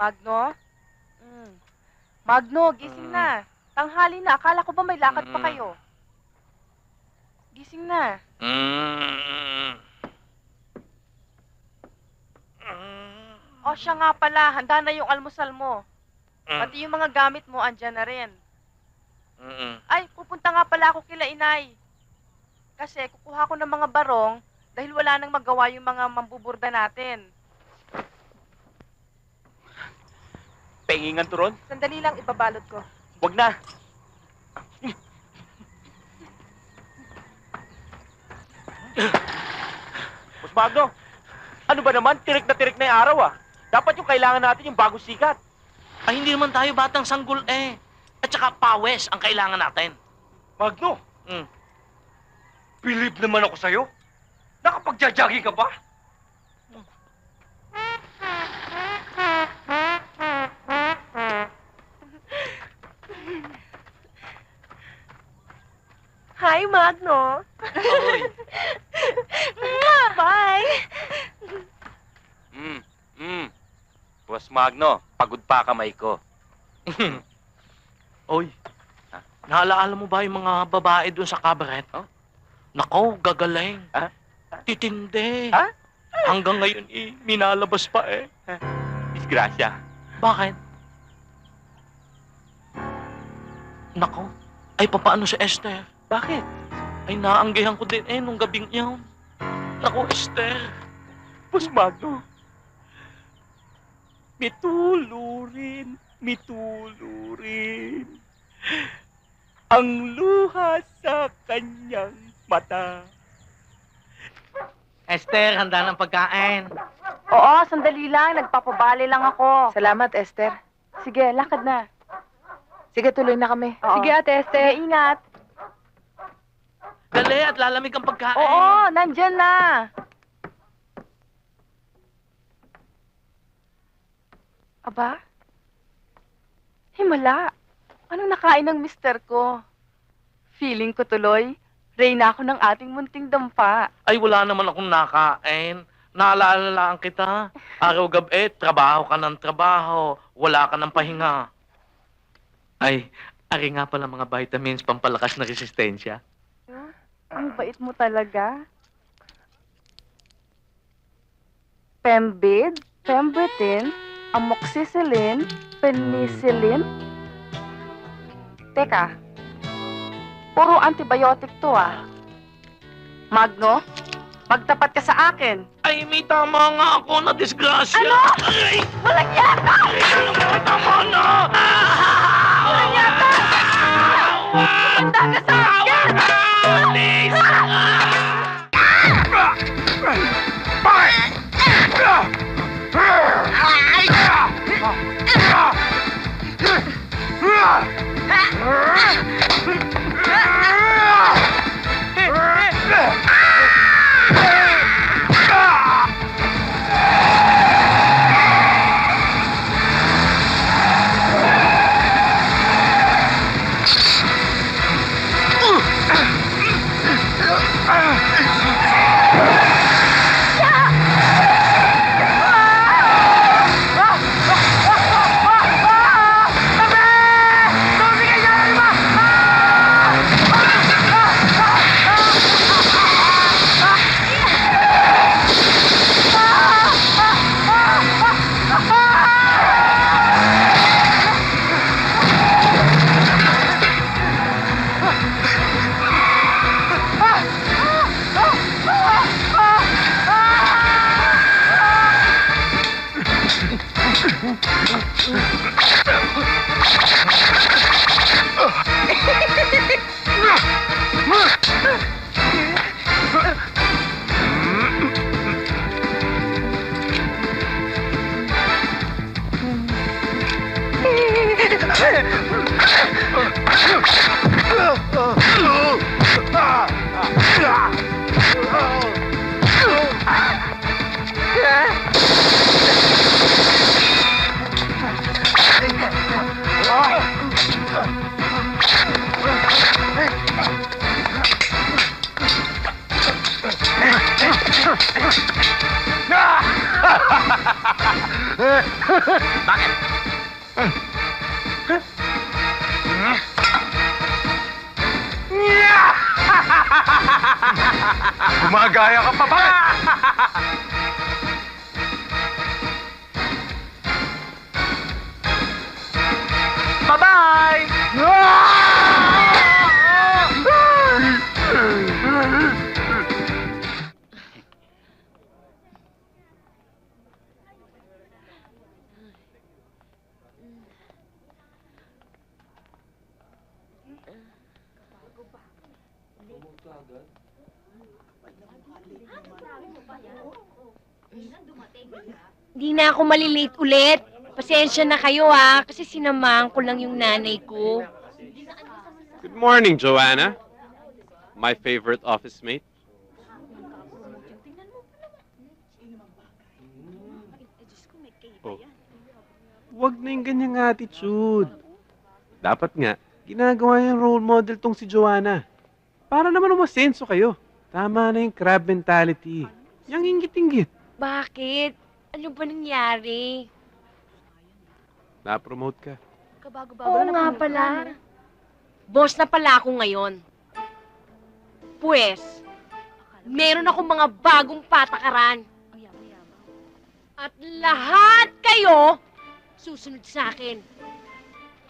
Magno? Magno, gising na. Tanghali na. Akala ko ba may lakad pa kayo? Gising na. O siya nga pala, handa na yung almusal mo. Pati yung mga gamit mo, andyan na rin. Ay, pupunta nga pala ako kila inay. Kasi kukuha ko ng mga barong dahil wala nang magawa yung mga mambuburda natin. Pengingan turon? Sandali lang, ibabalot ko. Wag na. Boss Magno, ano ba naman? Tirik na yung araw ah. Dapat yung kailangan natin yung bagong sikat. Ay, hindi naman tayo batang sanggol eh. At saka pawes ang kailangan natin. Magno, Mm. believe naman ako sa'yo. Nakapagja-jogging ka ba? Hi, Magno. Oy. Bye. Boss Magno, pagod pa kamay ko. Oy, naalaala mo ba yung mga babae doon sa cabaret? Oh? Nako, gagaling. Ha? Titindi. Ha? Hanggang ngayon minalabas pa eh. Disgrasya. Bakit? Nako, ay papaano si Esther? Bakit? Ay naanggihan ko din nung gabing iyon. Nako, Esther. Boss Magno, Mitulurin ang luha sa kanyang mata. Esther, handa ng pagkain. Oo, sandali lang. Nagpapabali lang ako. Salamat, Esther. Sige, lakad na. Sige, tuloy na kami. Sige, Ate Esther. Sige, ingat. Dali at lalamig ang pagkain. Oo, nandyan na. Aba? Himala. Anong nakain ng mister ko? Feeling ko tuloy, reyna ako ng ating munting dampa. Ay, wala naman akong nakain. Naalala lang kita. Araw-gabi, trabaho ka ng trabaho. Wala ka ng pahinga. Ay, ari nga pala mga vitamins pampalakas na resistensya. Ang bait mo talaga. Pembid, Pembertin, Amoxicillin, Penicillin. Teka, puro antibiotic to ah. Magno, magtapat ka sa akin. Ay, may tama nga ako na disgrasya. Ano? Ay! Walang yaka! Tama na! Walang yaka! Tumanda ka sa akin! Please! Bakit? Gumagaya ka pa, bakit? Bye-bye! Di na ako malilate ulit. Pasensya na kayo kasi sinamahan ko lang yung nanay ko. Good morning, Joanna. My favorite office mate. Oh. Huwag na yung ganyang attitude. Dapat nga, ginagawa yung role model tong si Joanna. Para naman umasenso kayo. Tama na yung crab mentality. Yang inggit-inggit. Bakit? Ano ba nangyari? Na-promote ka. Oo nga pala. Boss na pala ako ngayon. Pues, meron akong mga bagong patakaran. At lahat kayo susunod sa akin.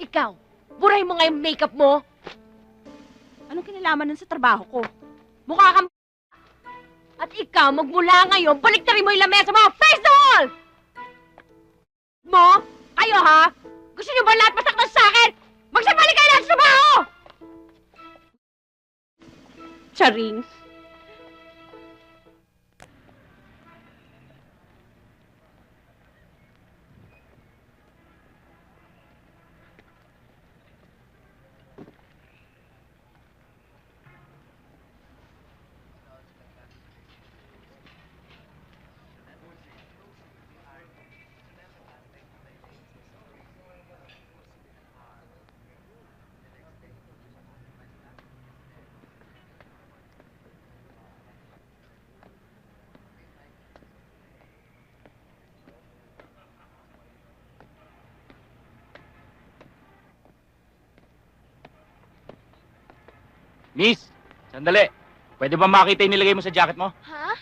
Ikaw, buray mo nga yung makeup mo. Anong kinalaman nun sa trabaho ko? Mukha kang At ikaw, magmula ngayon, baliktarin mo yung lamesa mo! Face the wall! Mo? Kayo ha? Gusto niyo ba lahat masaktan sa akin? Magsabalik kayo lang sa trabaho! Charing. Miss, sandali. Pwede ba makita yung nilagay mo sa jacket mo? Ha?